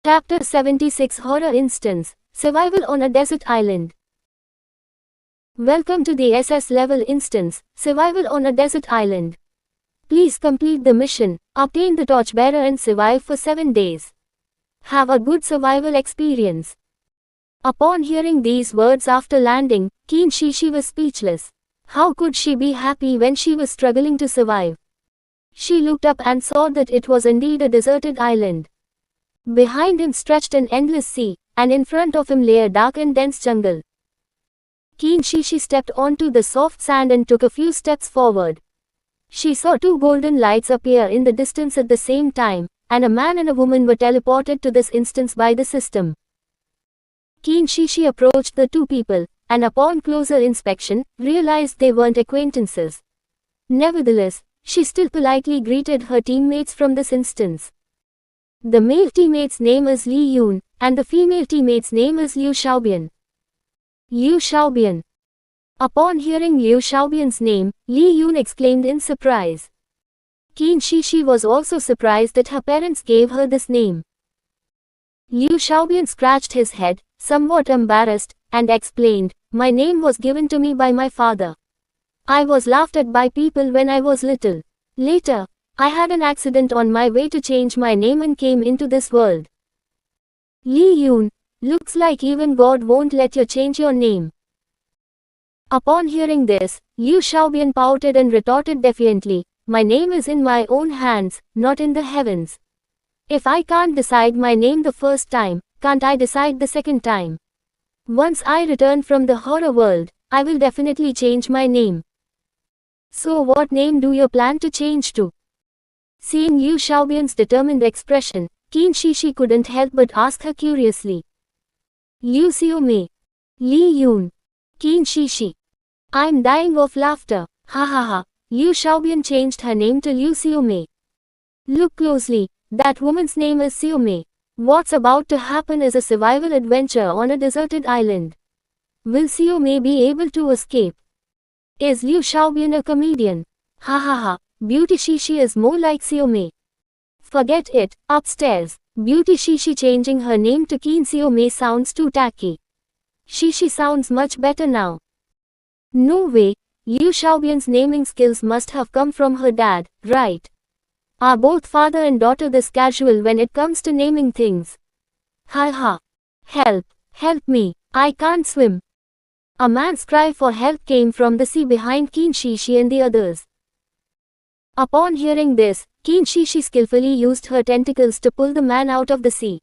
Chapter 76 Horror Instance Survival on a Desert Island. Welcome to the SS level instance, Survival on a Desert Island. Please complete the mission, obtain the torchbearer and survive for 7 days. Have a good survival experience. Upon hearing these words after landing, Qin Shi Shi was speechless. How could she be happy when she was struggling to survive? She looked up and saw that it was indeed a deserted island. Behind him stretched an endless sea, and in front of him lay a dark and dense jungle. Qin Shi Shi stepped onto the soft sand and took a few steps forward. She saw two golden lights appear in the distance at the same time, and a man and a woman were teleported to this instance by the system. Qin Shi Shi approached the two people, and upon closer inspection, realized they weren't acquaintances. Nevertheless, she still politely greeted her teammates from this instance. The male teammate's name is Li Yun, and the female teammate's name is Liu Xiaobian. Liu Xiaobian. Upon hearing Liu Xiaobian's name, Li Yun exclaimed in surprise. Qin Shi Shi was also surprised that her parents gave her this name. Liu Xiaobian scratched his head, somewhat embarrassed, and explained, "My name was given to me by my father. I was laughed at by people when I was little. Later, I had an accident on my way to change my name and came into this world." Li Yun, looks like even God won't let you change your name. Upon hearing this, Liu Xiaobian pouted and retorted defiantly, "My name is in my own hands, not in the heavens. If I can't decide my name the first time, can't I decide the second time? Once I return from the horror world, I will definitely change my name." "So what name do you plan to change to?" Seeing Liu Xiaobian's determined expression, Qin Shi Shi couldn't help but ask her curiously. "Liu Xiaomei. Li Yun. Qin Shi Shi." "I'm dying of laughter. Ha ha ha." Liu Xiaobian changed her name to Liu Xiaomei. "Look closely, that woman's name is Xiaomei. What's about to happen is a survival adventure on a deserted island. Will Xiaomei be able to escape? Is Liu Xiaobian a comedian? Ha ha ha. Beauty Shi Shi is more like Xiaomei. Forget it, upstairs." Beauty Shi Shi changing her name to Qin Xiaomei sounds too tacky. Shi Shi sounds much better now. No way, Liu Xiaobian's naming skills must have come from her dad, right? Are both father and daughter this casual when it comes to naming things? Ha ha. Help, help me, I can't swim. A man's cry for help came from the sea behind Qin Shi Shi and the others. Upon hearing this, Qin Shi Shi skillfully used her tentacles to pull the man out of the sea.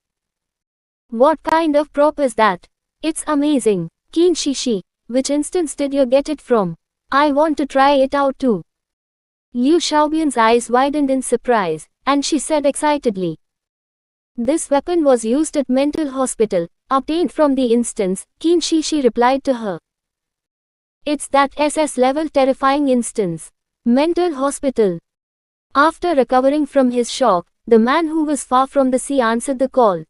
"What kind of prop is that? It's amazing. Qin Shi Shi, which instance did you get it from? I want to try it out too." Liu Xiaobian's eyes widened in surprise, and she said excitedly, "This weapon was used at mental hospital, obtained from the instance," Qin Shi Shi replied to her. "It's that SS level terrifying instance. Mental hospital." After recovering from his shock, the man who was far from the sea answered the call.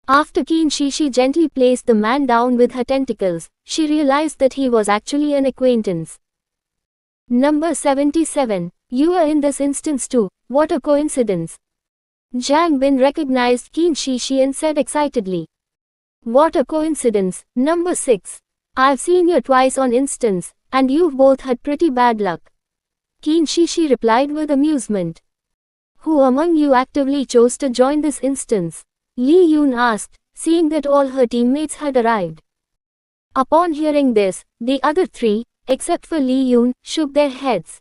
After Qin Shi Shi gently placed the man down with her tentacles, she realized that he was actually an acquaintance. Number 77. "You are in this instance too, what a coincidence." Zhang Bin recognized Qin Shi Shi and said excitedly, "What a coincidence." Number 6. "I've seen you twice on instance, and you've both had pretty bad luck." Qin Shi Shi replied with amusement. "Who among you actively chose to join this instance?" Li Yun asked, seeing that all her teammates had arrived. Upon hearing this, the other three, except for Li Yun, shook their heads.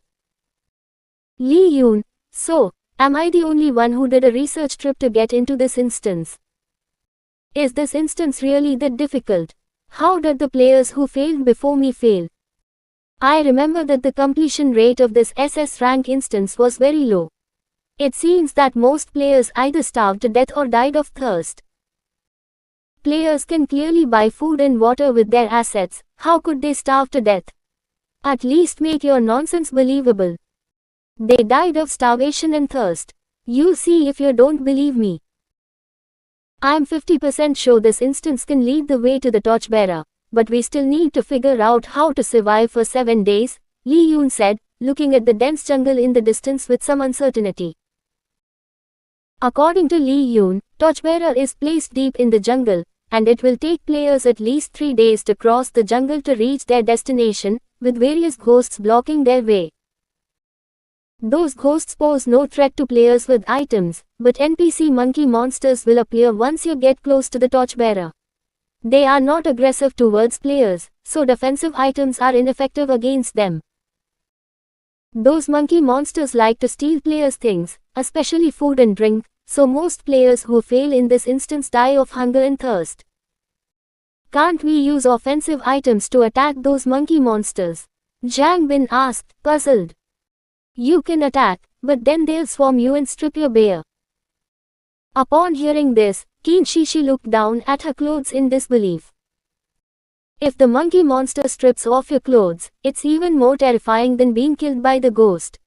Li Yun, "So, am I the only one who did a research trip to get into this instance? Is this instance really that difficult? How did the players who failed before me fail? I remember that the completion rate of this SS rank instance was very low. It seems that most players either starved to death or died of thirst. Players can clearly buy food and water with their assets, how could they starve to death? At least make your nonsense believable. They died of starvation and thirst. You see if you don't believe me. I'm 50% sure this instance can lead the way to the torchbearer, but we still need to figure out how to survive for 7 days, Li Yun said, looking at the dense jungle in the distance with some uncertainty. According to Lee Yoon, Torchbearer is placed deep in the jungle, and it will take players at least 3 days to cross the jungle to reach their destination, with various ghosts blocking their way. Those ghosts pose no threat to players with items, but NPC monkey monsters will appear once you get close to the Torchbearer. They are not aggressive towards players, so defensive items are ineffective against them. Those monkey monsters like to steal players' things, especially food and drink, so most players who fail in this instance die of hunger and thirst. Can't we use offensive items to attack those monkey monsters? Jang Bin asked, puzzled. You can attack, but then they'll swarm you and strip your bare. Upon hearing this, Qin Shishi looked down at her clothes in disbelief. If the monkey monster strips off your clothes, it's even more terrifying than being killed by the ghost.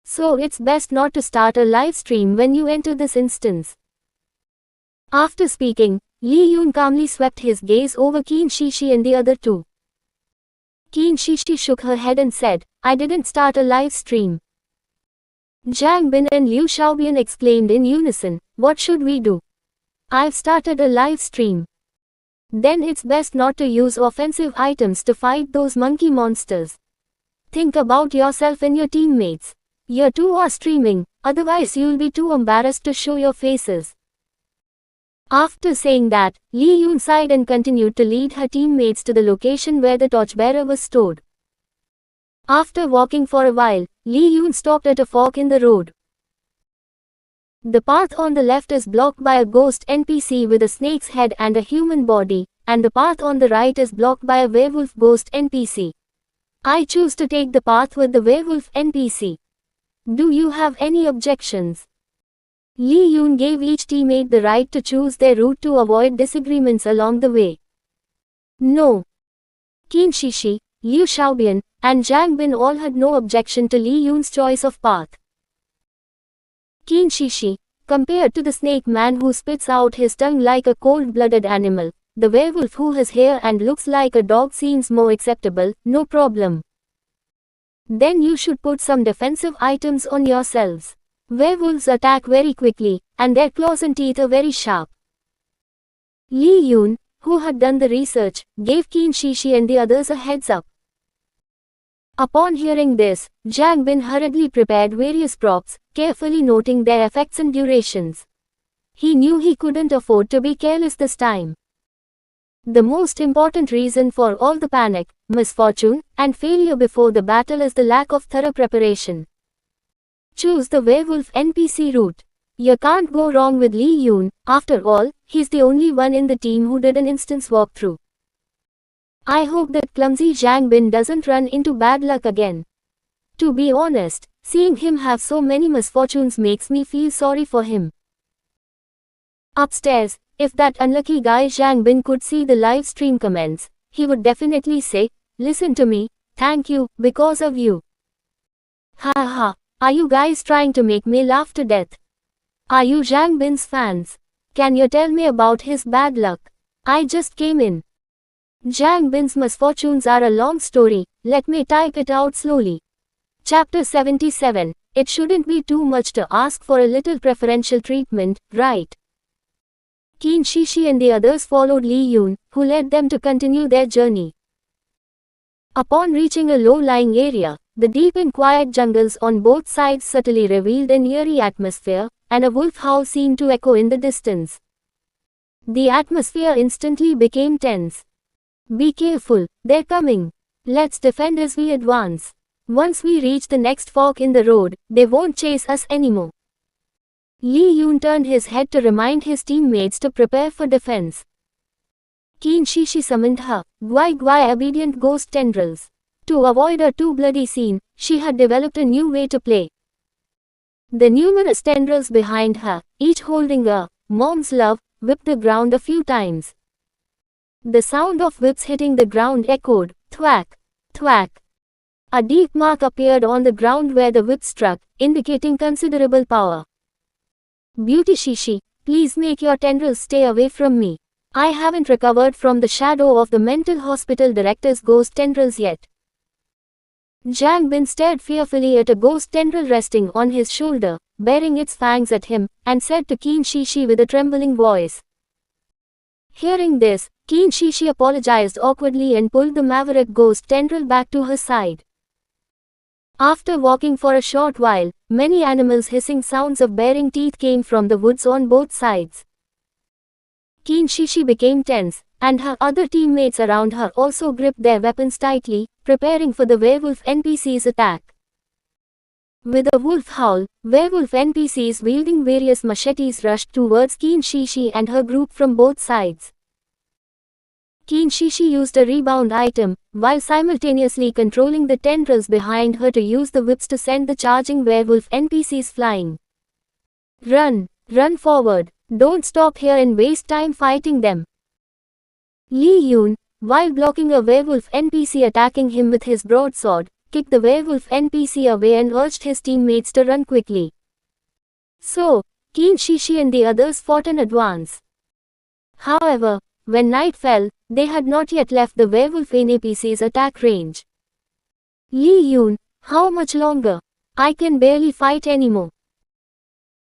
So it's best not to start a live stream when you enter this instance. After speaking, Lee Yoon calmly swept his gaze over Qin Shishi and the other two. Qin Shishi shook her head and said, I didn't start a live stream. Jang Bin and Liu Xiaobian exclaimed in unison, what should we do? I've started a live stream. Then it's best not to use offensive items to fight those monkey monsters. Think about yourself and your teammates. You two are streaming, otherwise you'll be too embarrassed to show your faces. After saying that, Lee Yoon sighed and continued to lead her teammates to the location where the Torchbearer was stored. After walking for a while, Lee Yoon stopped at a fork in the road. The path on the left is blocked by a ghost NPC with a snake's head and a human body, and the path on the right is blocked by a werewolf ghost NPC. I choose to take the path with the werewolf NPC. Do you have any objections? Lee Yoon gave each teammate the right to choose their route to avoid disagreements along the way. No. Qin Shishi, Liu Xiaobian, and Jang Bin all had no objection to Lee Yoon's choice of path. Qin Shishi, compared to the snake man who spits out his tongue like a cold-blooded animal, the werewolf who has hair and looks like a dog seems more acceptable, no problem. Then you should put some defensive items on yourselves. Werewolves attack very quickly, and their claws and teeth are very sharp. Lee Yoon, who had done the research, gave Qin Shishi and the others a heads up. Upon hearing this, Jang Bin hurriedly prepared various props, carefully noting their effects and durations. He knew he couldn't afford to be careless this time. The most important reason for all the panic, misfortune, and failure before the battle is the lack of thorough preparation. Choose the werewolf NPC route. You can't go wrong with Lee Yoon, after all, he's the only one in the team who did an instance walkthrough. I hope that clumsy Jang Bin doesn't run into bad luck again. To be honest, seeing him have so many misfortunes makes me feel sorry for him. Upstairs, if that unlucky guy Jang Bin could see the live stream comments, he would definitely say, listen to me, thank you, because of you. Ha ha, are you guys trying to make me laugh to death? Are you Jang Bin's fans? Can you tell me about his bad luck? I just came in. Jang Bin's misfortunes are a long story, let me type it out slowly. Chapter 77, it shouldn't be too much to ask for a little preferential treatment, right? Qin Shishi and the others followed Lee Yoon, who led them to continue their journey. Upon reaching a low-lying area, the deep and quiet jungles on both sides subtly revealed an eerie atmosphere, and a wolf howl seemed to echo in the distance. The atmosphere instantly became tense. Be careful, they're coming. Let's defend as we advance. Once we reach the next fork in the road, they won't chase us anymore. Lee Yoon turned his head to remind his teammates to prepare for defense. Qin Shishi summoned her Gwai Gwai obedient ghost tendrils. To avoid a too bloody scene, she had developed a new way to play. The numerous tendrils behind her, each holding a mom's love, whipped the ground a few times. The sound of whips hitting the ground echoed, thwack, thwack. A deep mark appeared on the ground where the whip struck, indicating considerable power. Beauty Shishi, please make your tendrils stay away from me. I haven't recovered from the shadow of the mental hospital director's ghost tendrils yet. Jiang Bin stared fearfully at a ghost tendril resting on his shoulder, baring its fangs at him, and said to Qin Shi with a trembling voice. Hearing this, Qin Shi apologized awkwardly and pulled the maverick ghost tendril back to her side. After walking for a short while, many animals' hissing sounds of baring teeth came from the woods on both sides. Qin Shi became tense, and her other teammates around her also gripped their weapons tightly, preparing for the werewolf NPC's attack. With a wolf howl, werewolf NPCs wielding various machetes rushed towards Qin Shi and her group from both sides. Qin Shi used a rebound item, while simultaneously controlling the tendrils behind her to use the whips to send the charging werewolf NPCs flying. Run! Run forward! Don't stop here and waste time fighting them. Li Yun, while blocking a werewolf NPC attacking him with his broadsword, kicked the werewolf NPC away and urged his teammates to run quickly. So, Qin Shi and the others fought in advance. However, when night fell, they had not yet left the werewolf NPC's attack range. Li Yun, how much longer? I can barely fight anymore.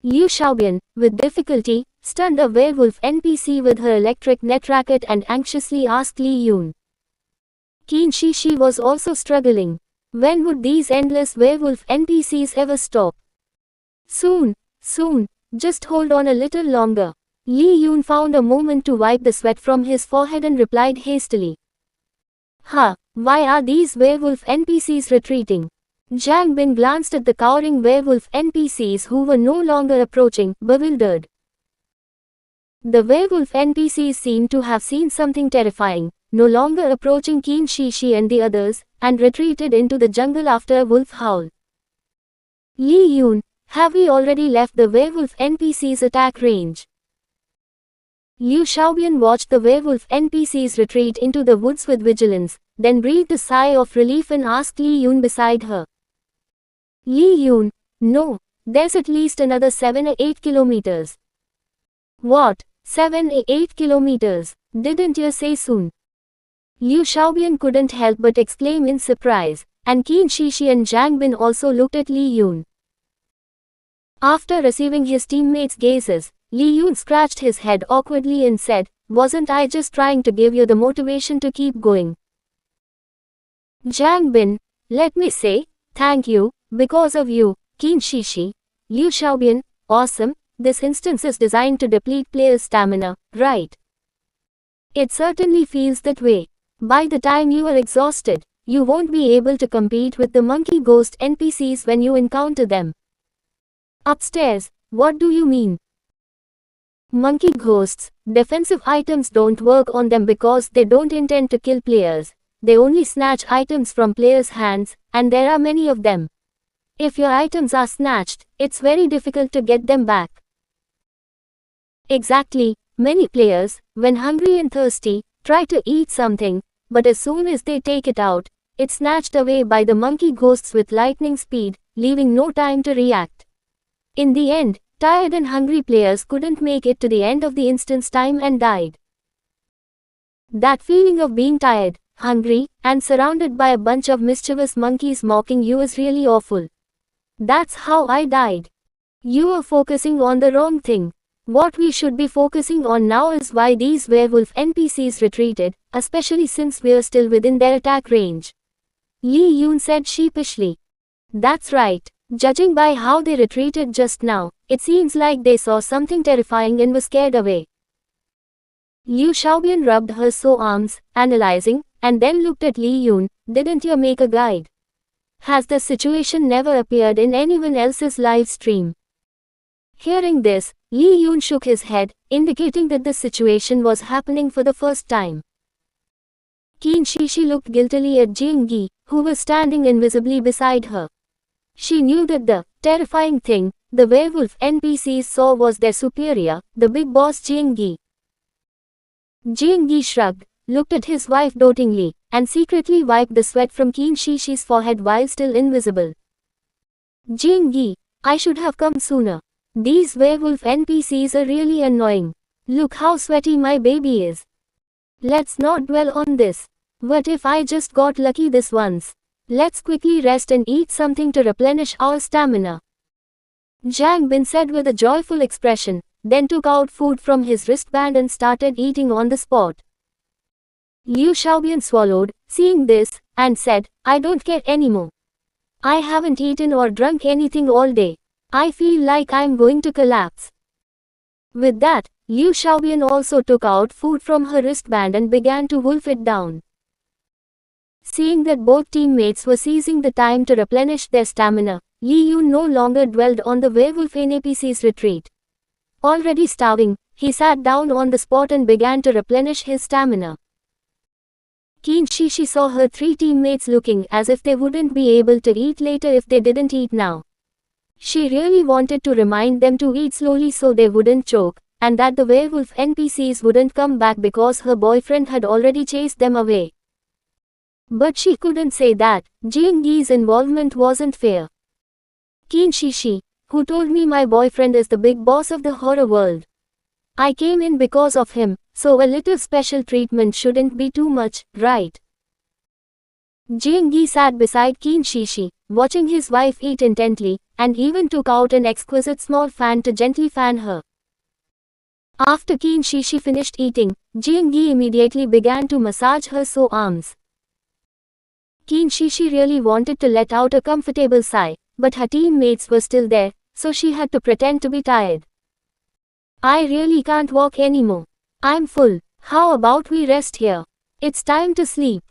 Liu Xiaobian, with difficulty, stunned a werewolf NPC with her electric net racket and anxiously asked Li Yun. Qin Shi was also struggling. When would these endless werewolf NPCs ever stop? Soon, soon, just hold on a little longer. Li Yun found a moment to wipe the sweat from his forehead and replied hastily. Why are these werewolf NPCs retreating? Jiang Bin glanced at the cowering werewolf NPCs who were no longer approaching, bewildered. The werewolf NPCs seemed to have seen something terrifying, no longer approaching Qin Shi and the others, and retreated into the jungle after a wolf howl. Li Yun, have we already left the werewolf NPC's attack range? Liu Xiaobian watched the werewolf NPCs retreat into the woods with vigilance, then breathed a sigh of relief and asked Li Yun beside her. Li Yun, no, there's at least another 7 or 8 kilometers. What, 7 or 8 kilometers, didn't you say soon? Liu Xiaobian couldn't help but exclaim in surprise, and Qin Shi and Jiang Bin also looked at Li Yun. After receiving his teammates' gazes, Li Yun scratched his head awkwardly and said, wasn't I just trying to give you the motivation to keep going? Jiang Bin, let me say, thank you, because of you, Qin Shi. Liu Xiaobian, awesome, this instance is designed to deplete players' stamina, right? It certainly feels that way. By the time you are exhausted, you won't be able to compete with the monkey ghost NPCs when you encounter them. Upstairs, what do you mean? Monkey ghosts, defensive items don't work on them because they don't intend to kill players. They only snatch items from players' hands, and there are many of them. If your items are snatched, it's very difficult to get them back. Exactly, many players, when hungry and thirsty, try to eat something, but as soon as they take it out, it's snatched away by the monkey ghosts with lightning speed, leaving no time to react. In the end, tired and hungry players couldn't make it to the end of the instance time and died. That feeling of being tired, hungry, and surrounded by a bunch of mischievous monkeys mocking you is really awful. That's how I died. You are focusing on the wrong thing. What we should be focusing on now is why these werewolf NPCs retreated, especially since we're still within their attack range. Li Yun said sheepishly. That's right. Judging by how they retreated just now, it seems like they saw something terrifying and were scared away. Liu Xiaobian rubbed her sore arms, analyzing, and then looked at Li Yun. Didn't you make a guide? Has the situation never appeared in anyone else's live stream? Hearing this, Li Yun shook his head, indicating that the situation was happening for the first time. Qin Shi looked guiltily at Jing Yi, who was standing invisibly beside her. She knew that the terrifying thing the werewolf NPCs saw was their superior, the big boss Jing Yi. Jing Yi shrugged, looked at his wife dotingly, and secretly wiped the sweat from Qin Shi's forehead while still invisible. Jing Yi, I should have come sooner. These werewolf NPCs are really annoying. Look how sweaty my baby is. Let's not dwell on this. What if I just got lucky this once? Let's quickly rest and eat something to replenish our stamina. Jiang Bin said with a joyful expression, then took out food from his wristband and started eating on the spot. Liu Xiaobian swallowed, seeing this, and said, I don't care anymore. I haven't eaten or drunk anything all day. I feel like I'm going to collapse. With that, Liu Xiaobian also took out food from her wristband and began to wolf it down. Seeing that both teammates were seizing the time to replenish their stamina, Li Yun no longer dwelled on the werewolf NPC's retreat. Already starving, he sat down on the spot and began to replenish his stamina. Qin Shishi saw her three teammates looking as if they wouldn't be able to eat later if they didn't eat now. She really wanted to remind them to eat slowly so they wouldn't choke, and that the werewolf NPCs wouldn't come back because her boyfriend had already chased them away. But she couldn't say that. Jiang Yi's involvement wasn't fair. Qin Shishi, who told me my boyfriend is the big boss of the horror world. I came in because of him, so a little special treatment shouldn't be too much, right? Jiang Yi sat beside Qin Shishi, watching his wife eat intently, and even took out an exquisite small fan to gently fan her. After Qin Shishi finished eating, Jiang Yi immediately began to massage her sore arms. Qin Shishi really wanted to let out a comfortable sigh, but her teammates were still there, so she had to pretend to be tired. I really can't walk anymore. I'm full. How about we rest here? It's time to sleep.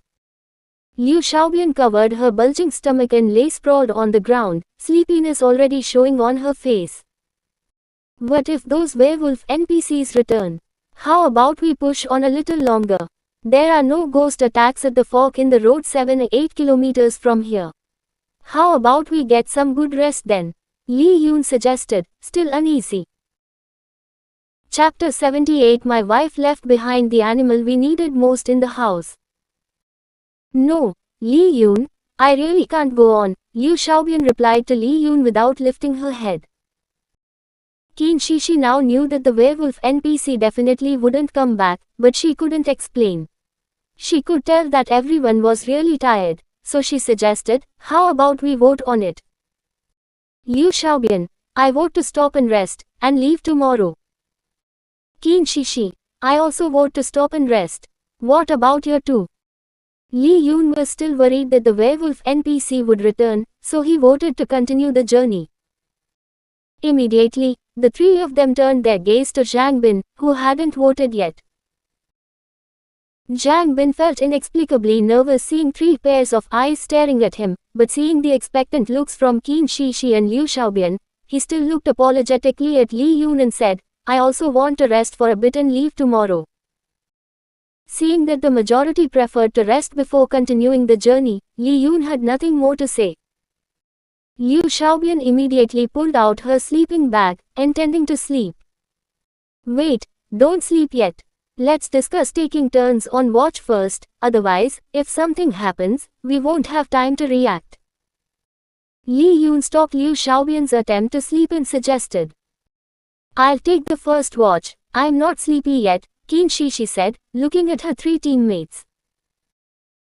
Liu Xiaobian covered her bulging stomach and lay sprawled on the ground, sleepiness already showing on her face. What if those werewolf NPCs return? How about we push on a little longer? There are no ghost attacks at the fork in the road 7 or 8 kilometers from here. How about we get some good rest then? Li Yun suggested, still uneasy. Chapter 78 My wife left behind the animal we needed most in the house. No, Li Yun, I really can't go on, Liu Xiaobian replied to Li Yun without lifting her head. Qin Shishi now knew that the werewolf NPC definitely wouldn't come back, but she couldn't explain. She could tell that everyone was really tired, so she suggested, how about we vote on it? Liu Xiaobian, I vote to stop and rest, and leave tomorrow. Qin Shishi, I also vote to stop and rest. What about you two? Li Yun was still worried that the werewolf NPC would return, so he voted to continue the journey. Immediately, the three of them turned their gaze to Jiang Bin, who hadn't voted yet. Jiang Bin felt inexplicably nervous seeing three pairs of eyes staring at him, but seeing the expectant looks from Qin Shishi and Liu Xiaobian, he still looked apologetically at Li Yun and said, I also want to rest for a bit and leave tomorrow. Seeing that the majority preferred to rest before continuing the journey, Li Yun had nothing more to say. Liu Xiaobian immediately pulled out her sleeping bag, intending to sleep. Wait, don't sleep yet. Let's discuss taking turns on watch first, otherwise, if something happens, we won't have time to react. Li Yun stopped Liu Xiaobian's attempt to sleep and suggested. I'll take the first watch, I'm not sleepy yet, Qin Shishi said, looking at her three teammates.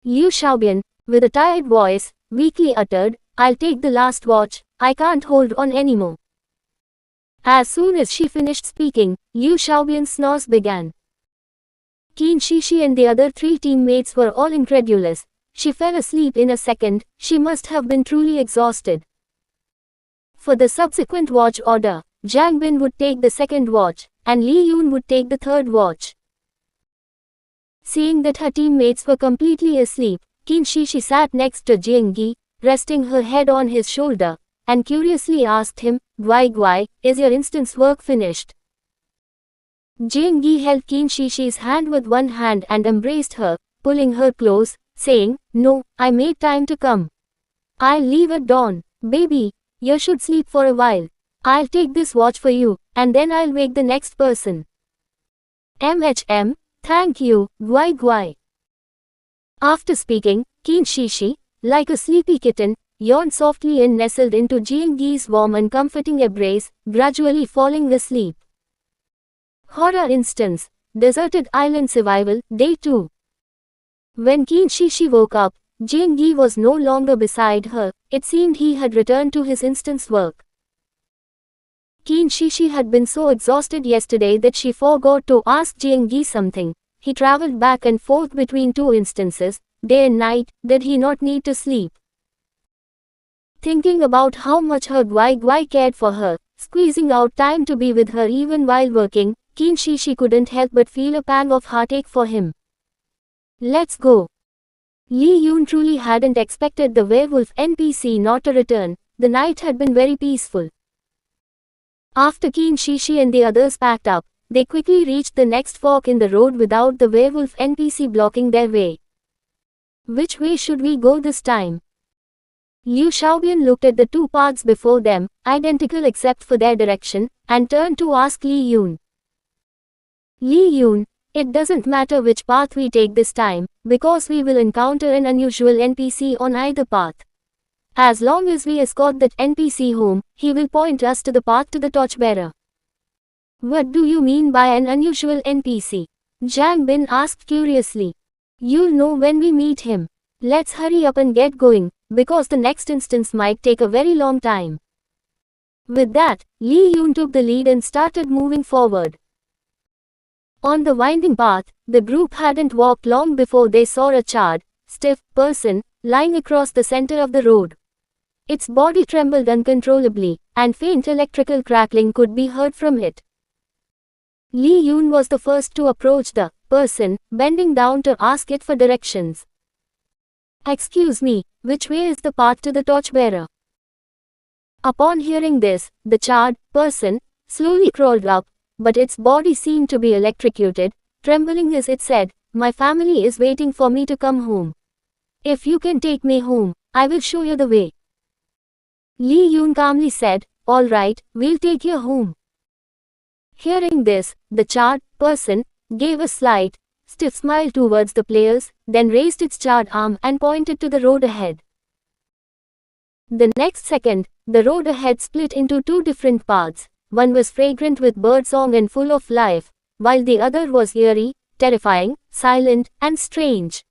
Liu Xiaobian, with a tired voice, weakly uttered, I'll take the last watch, I can't hold on anymore. As soon as she finished speaking, Liu Xiaobian's snores began. Qin Shishi and the other three teammates were all incredulous. She fell asleep in a second, she must have been truly exhausted. For the subsequent watch order, Jiang Bin would take the second watch, and Li Yun would take the third watch. Seeing that her teammates were completely asleep, Qin Shishi sat next to Jiang Yi, resting her head on his shoulder, and curiously asked him, Guai, is your instance work finished? Jiang Yi held Qin Shishi's hand with one hand and embraced her, pulling her close, saying, No, I made time to come. I'll leave at dawn, baby, you should sleep for a while. I'll take this watch for you, and then I'll wake the next person. Thank you, Guai. After speaking, Qin Shishi, like a sleepy kitten, yawned softly and nestled into Jiang Yi's warm and comforting embrace, gradually falling asleep. Horror Instance, Deserted Island Survival, Day 2. When Qin Shishi woke up, Jiang Yi was no longer beside her. It seemed he had returned to his instance work. Qin Shishi had been so exhausted yesterday that she forgot to ask Jiang Yi something. He traveled back and forth between two instances, day and night. Did he not need to sleep? Thinking about how much her Guai Guai cared for her, squeezing out time to be with her even while working, Qin Shishi couldn't help but feel a pang of heartache for him. Let's go. Li Yun truly hadn't expected the werewolf NPC not to return. The night had been very peaceful. After Qin Shishi and the others packed up, they quickly reached the next fork in the road without the werewolf NPC blocking their way. Which way should we go this time? Liu Xiaobian looked at the two paths before them, identical except for their direction, and turned to ask Li Yun. Li Yun, it doesn't matter which path we take this time, because we will encounter an unusual NPC on either path. As long as we escort that NPC home, he will point us to the path to the torchbearer. What do you mean by an unusual NPC? Zhang Bin asked curiously. You'll know when we meet him. Let's hurry up and get going, because the next instance might take a very long time. With that, Li Yun took the lead and started moving forward. On the winding path, the group hadn't walked long before they saw a charred, stiff person lying across the center of the road. Its body trembled uncontrollably, and faint electrical crackling could be heard from it. Li Yun was the first to approach the person, bending down to ask it for directions. Excuse me, which way is the path to the torchbearer? Upon hearing this, the charred person slowly crawled up, but its body seemed to be electrocuted, trembling as it said, "My family is waiting for me to come home. If you can take me home, I will show you the way." Li Yun calmly said, "All right, we'll take you home." Hearing this, the charred person gave a slight, stiff smile towards the players, then raised its charred arm and pointed to the road ahead. The next second, the road ahead split into two different paths. One was fragrant with birdsong and full of life, while the other was eerie, terrifying, silent, and strange.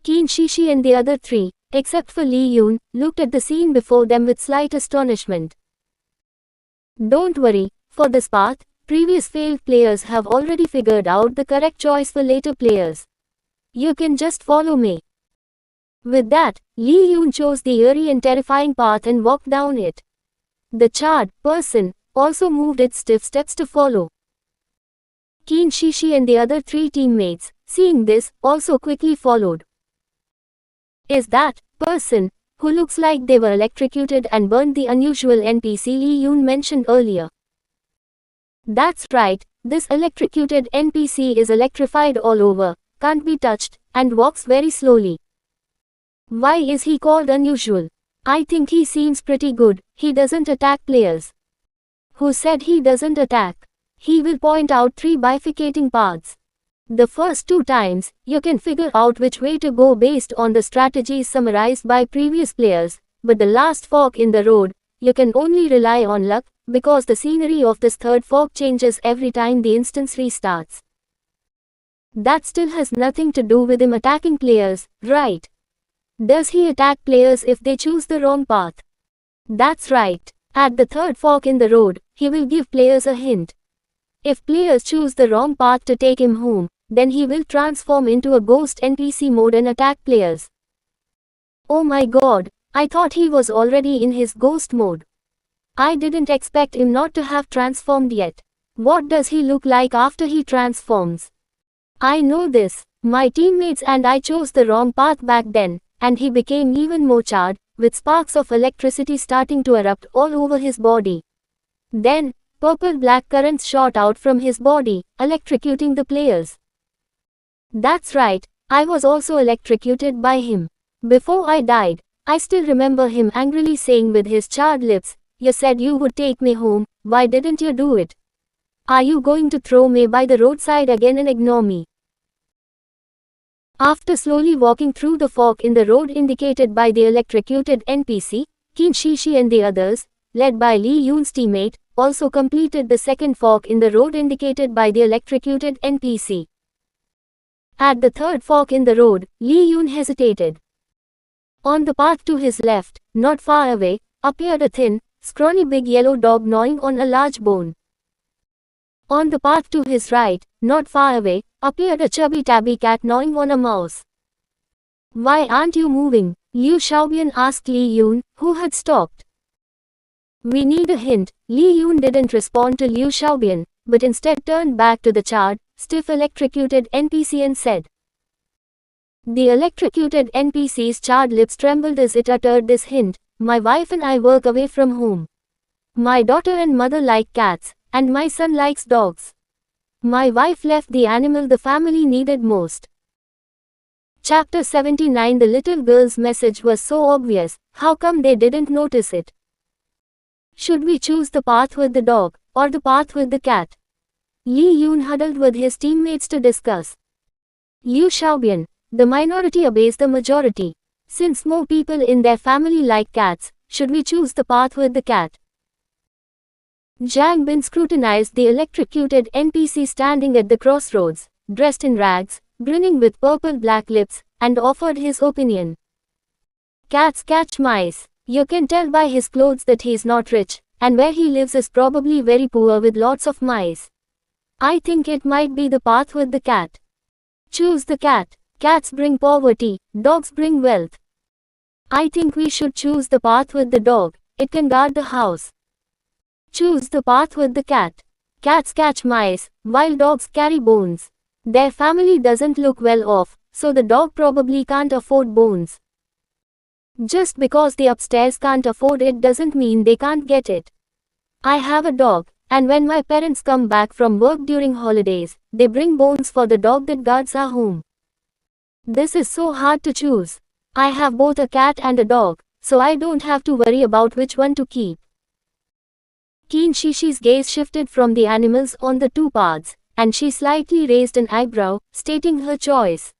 Qin Shishi and the other three, except for Li Yun, looked at the scene before them with slight astonishment. Don't worry, for this path, previous failed players have already figured out the correct choice for later players. You can just follow me. With that, Li Yun chose the eerie and terrifying path and walked down it. The charred person also moved its stiff steps to follow. Qin Shishi and the other three teammates, seeing this, also quickly followed. Is that person who looks like they were electrocuted and burned the unusual NPC Li Yun mentioned earlier? That's right, this electrocuted NPC is electrified all over, can't be touched, and walks very slowly. Why is he called unusual? I think he seems pretty good. He doesn't attack players. Who said he doesn't attack? He will point out three bifurcating paths. The first two times, you can figure out which way to go based on the strategies summarized by previous players, but the last fork in the road, you can only rely on luck, because the scenery of this third fork changes every time the instance restarts. That still has nothing to do with him attacking players, right? Does he attack players if they choose the wrong path? That's right. At the third fork in the road, he will give players a hint. If players choose the wrong path to take him home, then he will transform into a ghost NPC mode and attack players. Oh my god, I thought he was already in his ghost mode. I didn't expect him not to have transformed yet. What does he look like after he transforms? I know this. My teammates and I chose the wrong path back then, and he became even more charred, with sparks of electricity starting to erupt all over his body. Then, purple-black currents shot out from his body, electrocuting the players. That's right, I was also electrocuted by him. Before I died, I still remember him angrily saying with his charred lips, "You said you would take me home, why didn't you do it? Are you going to throw me by the roadside again and ignore me?" After slowly walking through the fork in the road indicated by the electrocuted NPC, Qin Shishi and the others, led by Li Yun's teammate, also completed the second fork in the road indicated by the electrocuted NPC. At the third fork in the road, Li Yun hesitated. On the path to his left, not far away, appeared a thin, scrawny big yellow dog gnawing on a large bone. On the path to his right, not far away, appeared a chubby tabby cat gnawing on a mouse. "Why aren't you moving?" Liu Xiaobian asked Li Yun, who had stopped. "We need a hint." Li Yun didn't respond to Liu Xiaobian, but instead turned back to the charred, stiff electrocuted NPC and said. The electrocuted NPC's charred lips trembled as it uttered this hint. "My wife and I work away from home. My daughter and mother like cats, and my son likes dogs. My wife left the animal the family needed most." Chapter 79. The little girl's message was so obvious, how come they didn't notice it? Should we choose the path with the dog, or the path with the cat? Li Yun huddled with his teammates to discuss. Liu Xiaobian, the minority obeys the majority. Since more people in their family like cats, should we choose the path with the cat? Zhang Bin scrutinized the electrocuted NPC standing at the crossroads, dressed in rags, grinning with purple-black lips, and offered his opinion. "Cats catch mice. You can tell by his clothes that he's not rich, and where he lives is probably very poor with lots of mice. I think it might be the path with the cat." "Choose the cat. Cats bring poverty, dogs bring wealth." "I think we should choose the path with the dog. It can guard the house." "Choose the path with the cat. Cats catch mice, while dogs carry bones. Their family doesn't look well off, so the dog probably can't afford bones." "Just because the upstairs can't afford it doesn't mean they can't get it. I have a dog, and when my parents come back from work during holidays, they bring bones for the dog that guards our home. This is so hard to choose. I have both a cat and a dog, so I don't have to worry about which one to keep." Qin Shishi's gaze shifted from the animals on the two paths, and she slightly raised an eyebrow, stating her choice.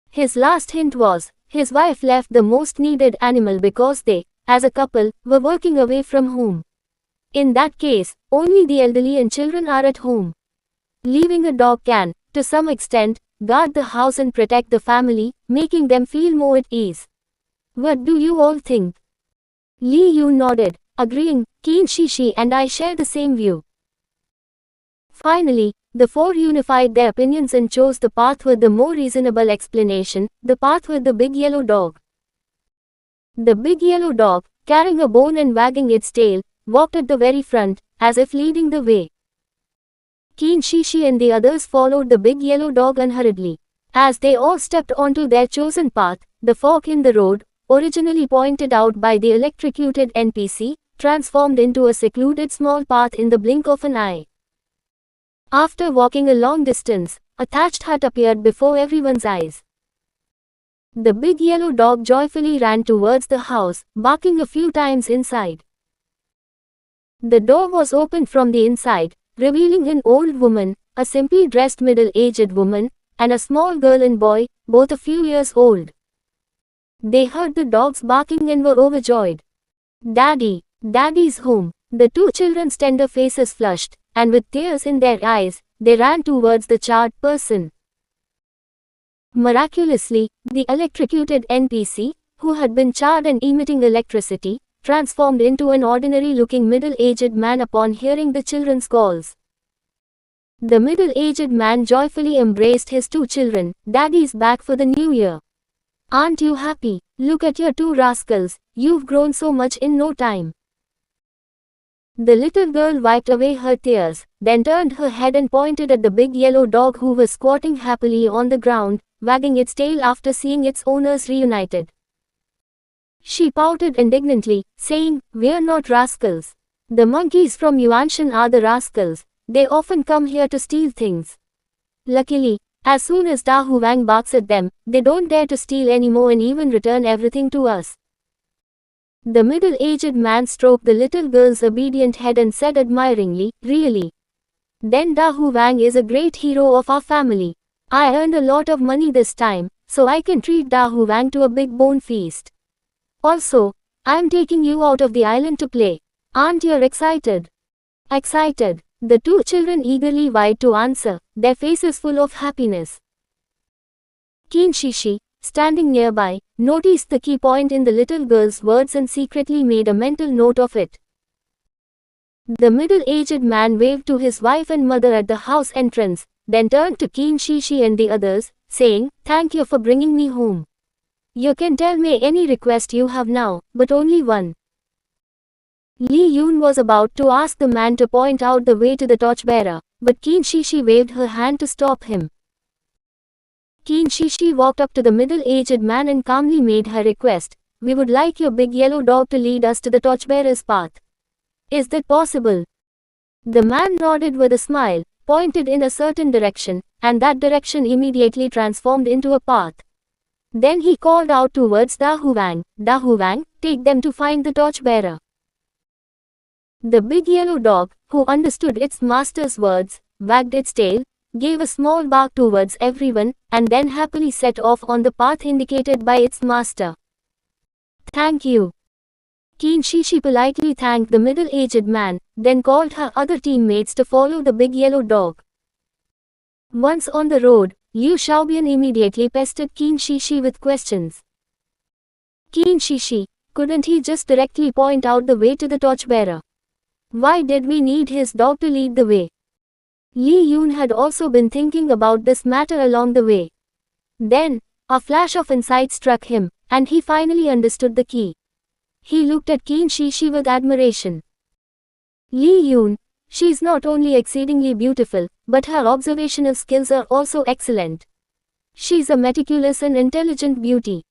His last hint was, his wife left the most needed animal because they, as a couple, were working away from home. In that case, only the elderly and children are at home. Leaving a dog can, to some extent, guard the house and protect the family, making them feel more at ease. What do you all think? Li Yun nodded, agreeing. Qin Shishi and I share the same view. Finally, the four unified their opinions and chose the path with the more reasonable explanation, the path with the big yellow dog. The big yellow dog, carrying a bone and wagging its tail, walked at the very front, as if leading the way. Qin Shishi and the others followed the big yellow dog unhurriedly. As they all stepped onto their chosen path, the fork in the road, originally pointed out by the electrocuted NPC, transformed into a secluded small path in the blink of an eye. After walking a long distance, a thatched hut appeared before everyone's eyes. The big yellow dog joyfully ran towards the house, barking a few times inside. The door was opened from the inside, revealing an old woman, a simply dressed middle-aged woman, and a small girl and boy, both a few years old. They heard the dogs barking and were overjoyed. "Daddy, Daddy's home." The two children's tender faces flushed, and with tears in their eyes, they ran towards the charred person. Miraculously, the electrocuted NPC, who had been charred and emitting electricity, transformed into an ordinary-looking middle-aged man upon hearing the children's calls. The middle-aged man joyfully embraced his two children. "Daddy's back for the new year. Aren't you happy? Look at your two rascals, you've grown so much in no time." The little girl wiped away her tears, then turned her head and pointed at the big yellow dog who was squatting happily on the ground, wagging its tail after seeing its owners reunited. She pouted indignantly, saying, "We're not rascals. The monkeys from Yuanshan are the rascals. They often come here to steal things. Luckily, as soon as Da Hu Wang barks at them, they don't dare to steal anymore and even return everything to us." The middle-aged man stroked the little girl's obedient head and said admiringly, "Really? Then Da Hu Wang is a great hero of our family. I earned a lot of money this time, so I can treat Da Hu Wang to a big bone feast. Also, I'm taking you out of the island to play. Aren't you excited?" "Excited," the two children eagerly vied to answer, their faces full of happiness. Kinshishi, standing nearby, noticed the key point in the little girl's words and secretly made a mental note of it. The middle-aged man waved to his wife and mother at the house entrance, then turned to Kinshishi and the others, saying, "Thank you for bringing me home. You can tell me any request you have now, but only one." Li Yun was about to ask the man to point out the way to the torchbearer, but Kinshishi waved her hand to stop him. Kinshishi walked up to the middle-aged man and calmly made her request, "We would like your big yellow dog to lead us to the torchbearer's path. Is that possible?" The man nodded with a smile, pointed in a certain direction, and that direction immediately transformed into a path. Then he called out towards Dahuwang, "Dahuwang, take them to find the torchbearer." The big yellow dog, who understood its master's words, wagged its tail, gave a small bark towards everyone, and then happily set off on the path indicated by its master. "Thank you." Kinshishi politely thanked the middle-aged man, then called her other teammates to follow the big yellow dog. Once on the road, Liu Xiaobian immediately pestered Kinshishi with questions. "Kinshishi, couldn't he just directly point out the way to the torchbearer? Why did we need his dog to lead the way?" Li Yun had also been thinking about this matter along the way. Then, a flash of insight struck him, and he finally understood the key. He looked at Kinshishi with admiration. "Li Yun, she's not only exceedingly beautiful, but her observational skills are also excellent. She's a meticulous and intelligent beauty."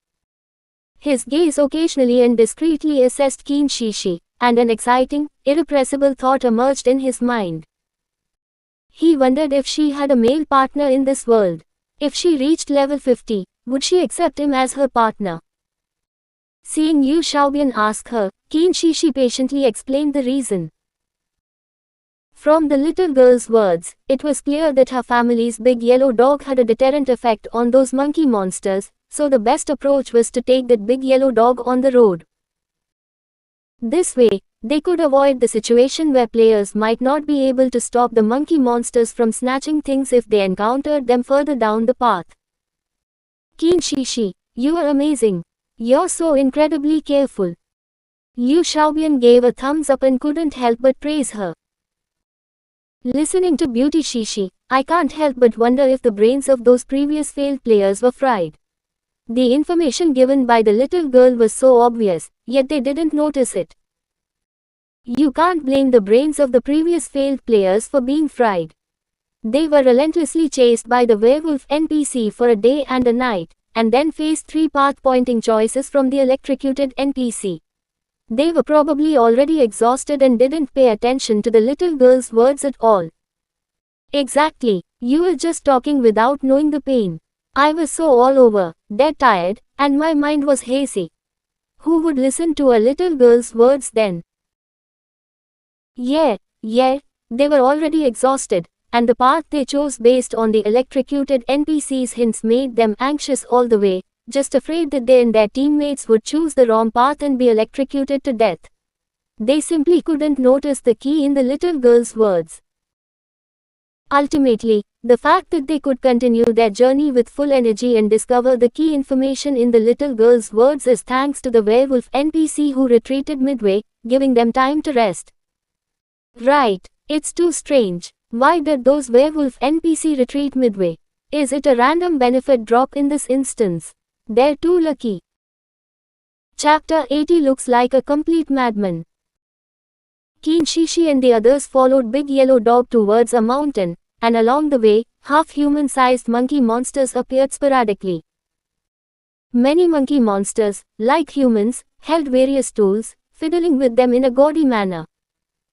His gaze occasionally and discreetly assessed Kinshishi, and an exciting, irrepressible thought emerged in his mind. He wondered if she had a male partner in this world. If she reached level 50, would she accept him as her partner? Seeing Liu Xiaobian ask her, Kinshishi patiently explained the reason. From the little girl's words, it was clear that her family's big yellow dog had a deterrent effect on those monkey monsters, so the best approach was to take that big yellow dog on the road. This way, they could avoid the situation where players might not be able to stop the monkey monsters from snatching things if they encountered them further down the path. "Kinshishi, you are amazing. You're so incredibly careful." Liu Xiaobian gave a thumbs up and couldn't help but praise her. Listening to Beauty Shishi, I can't help but wonder if the brains of those previous failed players were fried. The information given by the little girl was so obvious, yet they didn't notice it. You can't blame the brains of the previous failed players for being fried. They were relentlessly chased by the werewolf NPC for a day and a night, and then faced 3 path-pointing choices from the electrocuted NPC. They were probably already exhausted and didn't pay attention to the little girl's words at all. Exactly, you were just talking without knowing the pain. I was so all over, dead tired, and my mind was hazy. Who would listen to a little girl's words then? Yeah, they were already exhausted, and the path they chose based on the electrocuted NPC's hints made them anxious all the way, just afraid that they and their teammates would choose the wrong path and be electrocuted to death. They simply couldn't notice the key in the little girl's words. Ultimately, the fact that they could continue their journey with full energy and discover the key information in the little girl's words is thanks to the werewolf NPC who retreated midway, giving them time to rest. Right, it's too strange. Why did those werewolf NPC retreat midway? Is it a random benefit drop in this instance? They're too lucky. Chapter 80 looks like a complete madman. Kinshishi and the others followed Big Yellow Dog towards a mountain, and along the way, half-human-sized monkey monsters appeared sporadically. Many monkey monsters, like humans, held various tools, fiddling with them in a gaudy manner.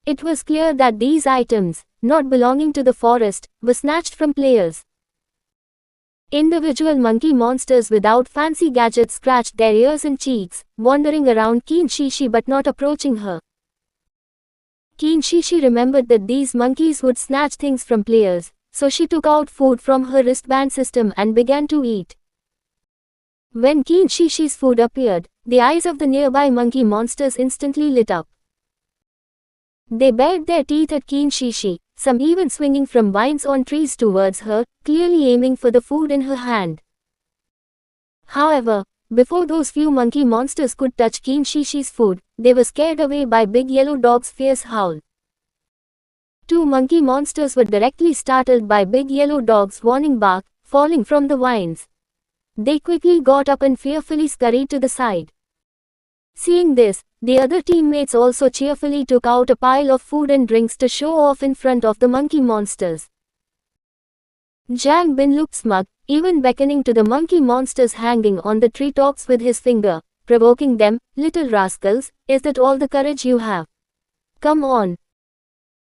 It was clear that these items, not belonging to the forest, were snatched from players. Individual monkey monsters without fancy gadgets scratched their ears and cheeks, wandering around Kinshishi but not approaching her. Kinshishi remembered that these monkeys would snatch things from players, so she took out food from her wristband system and began to eat. When Kinshishi's food appeared, the eyes of the nearby monkey monsters instantly lit up. They bared their teeth at Kinshishi, some even swinging from vines on trees towards her, clearly aiming for the food in her hand. However, before those few monkey monsters could touch Qin Shi Shi's food, they were scared away by Big Yellow Dog's fierce howl. Two monkey monsters were directly startled by Big Yellow Dog's warning bark, falling from the vines. They quickly got up and fearfully scurried to the side. Seeing this, the other teammates also cheerfully took out a pile of food and drinks to show off in front of the monkey monsters. Jiang Bin looked smug, even beckoning to the monkey monsters hanging on the treetops with his finger, provoking them, "Little rascals, is that all the courage you have? Come on."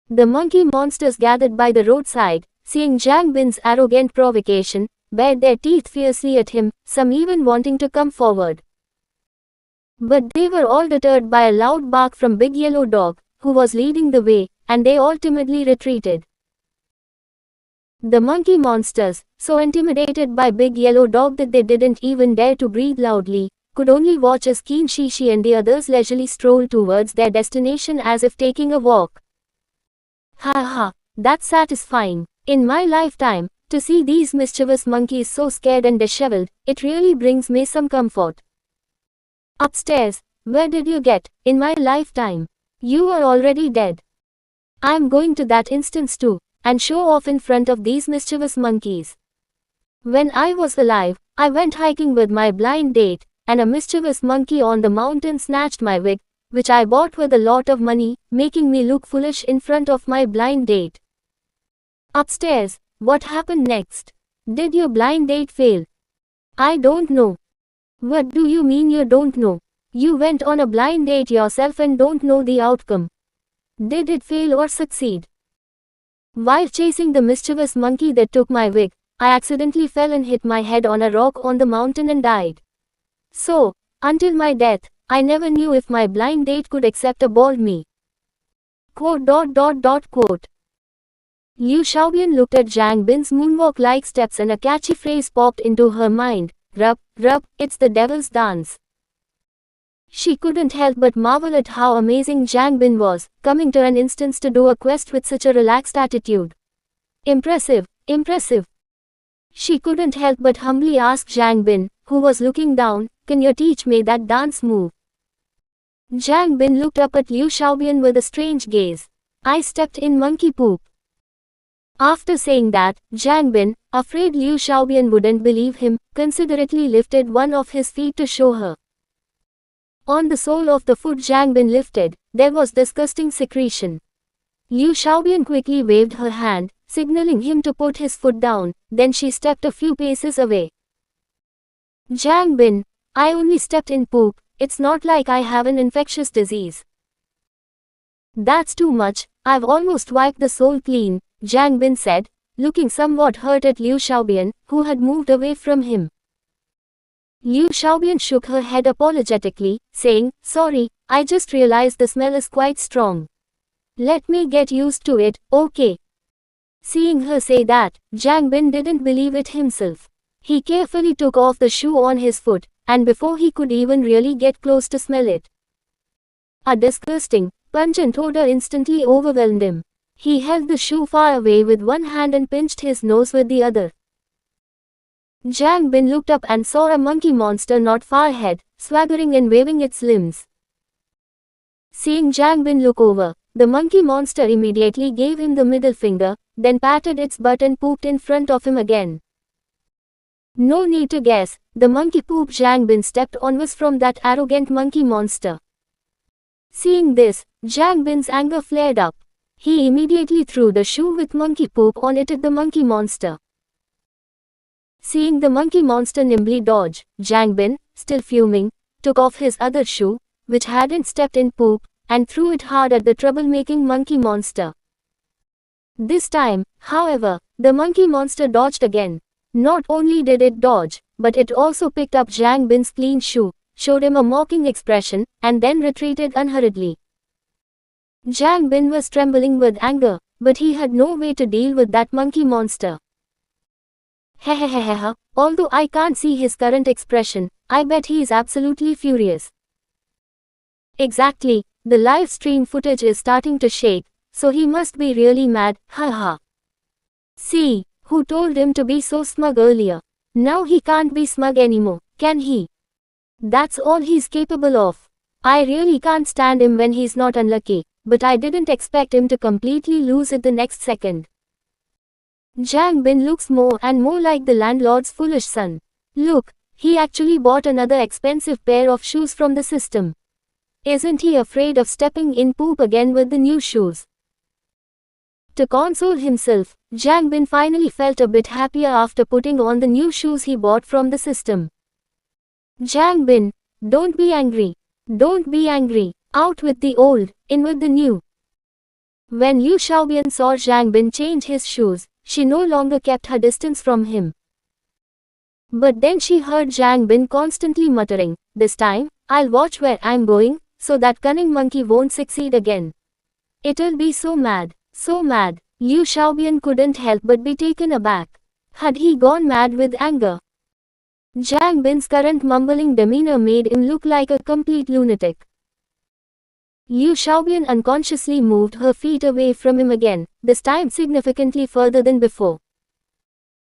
The monkey monsters gathered by the roadside, seeing Jiang Bin's arrogant provocation, bared their teeth fiercely at him, some even wanting to come forward. But they were all deterred by a loud bark from Big Yellow Dog, who was leading the way, and they all timidly retreated. The monkey monsters, so intimidated by Big Yellow Dog that they didn't even dare to breathe loudly, could only watch as Qin Shi Shi and the others leisurely strolled towards their destination as if taking a walk. Ha ha, that's satisfying. In my lifetime, to see these mischievous monkeys so scared and disheveled, it really brings me some comfort. Upstairs, where did you get, in my lifetime? You are already dead. I'm going to that instance too, and show off in front of these mischievous monkeys. When I was alive, I went hiking with my blind date, and a mischievous monkey on the mountain snatched my wig, which I bought with a lot of money, making me look foolish in front of my blind date. Upstairs, what happened next? Did your blind date fail? I don't know. What do you mean you don't know? You went on a blind date yourself and don't know the outcome. Did it fail or succeed? While chasing the mischievous monkey that took my wig, I accidentally fell and hit my head on a rock on the mountain and died. So, until my death, I never knew if my blind date could accept a bald me. Quote. Liu Xiaobian looked at Jiang Bin's moonwalk-like steps and a catchy phrase popped into her mind. Rub, rub, it's the devil's dance. She couldn't help but marvel at how amazing Jiang Bin was, coming to an instance to do a quest with such a relaxed attitude. Impressive, impressive. She couldn't help but humbly ask Jiang Bin, who was looking down, can you teach me that dance move? Jiang Bin looked up at Liu Xiaobian with a strange gaze. I stepped in monkey poop. After saying that, Jiang Bin, afraid Liu Xiaobian wouldn't believe him, considerately lifted one of his feet to show her. On the sole of the foot Jiang Bin lifted, there was disgusting secretion. Liu Xiaobian quickly waved her hand, signaling him to put his foot down, then she stepped a few paces away. Jiang Bin, I only stepped in poop, it's not like I have an infectious disease. That's too much, I've almost wiped the sole clean, Jiang Bin said, looking somewhat hurt at Liu Xiaobian, who had moved away from him. Liu Xiaobian shook her head apologetically, saying, sorry, I just realized the smell is quite strong. Let me get used to it, okay. Seeing her say that, Jiang Bin didn't believe it himself. He carefully took off the shoe on his foot, and before he could even really get close to smell it, a disgusting, pungent odor instantly overwhelmed him. He held the shoe far away with one hand and pinched his nose with the other. Jiang Bin looked up and saw a monkey monster not far ahead, swaggering and waving its limbs. Seeing Jiang Bin look over, the monkey monster immediately gave him the middle finger, then patted its butt and pooped in front of him again. No need to guess, the monkey poop Jiang Bin stepped on was from that arrogant monkey monster. Seeing this, Jiang Bin's anger flared up. He immediately threw the shoe with monkey poop on it at the monkey monster. Seeing the monkey monster nimbly dodge, Jiang Bin, still fuming, took off his other shoe, which hadn't stepped in poop, and threw it hard at the troublemaking monkey monster. This time, however, the monkey monster dodged again. Not only did it dodge, but it also picked up Jiang Bin's clean shoe, showed him a mocking expression, and then retreated unhurriedly. Jiang Bin was trembling with anger, but he had no way to deal with that monkey monster. Hehehehe, although I can't see his current expression, I bet he is absolutely furious. Exactly, the live stream footage is starting to shake, so he must be really mad, haha. See, who told him to be so smug earlier? Now he can't be smug anymore. can he? That's all he's capable of. I really can't stand him when he's not unlucky, but I didn't expect him to completely lose it the next second. Jiang Bin looks more and more like the landlord's foolish son. Look, he actually bought another expensive pair of shoes from the system. Isn't he afraid of stepping in poop again with the new shoes? To console himself, Jiang Bin finally felt a bit happier after putting on the new shoes he bought from the system. Jiang Bin, don't be angry. Don't be angry. Out with the old, in with the new. When Liu Xiaobian saw Jiang Bin change his shoes, she no longer kept her distance from him. But then she heard Jiang Bin constantly muttering, "This time, I'll watch where I'm going, so that cunning monkey won't succeed again. It'll be so mad, so mad." Liu Xiaobian couldn't help but be taken aback. Had he gone mad with anger? Jiang Bin's current mumbling demeanor made him look like a complete lunatic. Liu Xiaobian unconsciously moved her feet away from him again, this time significantly further than before.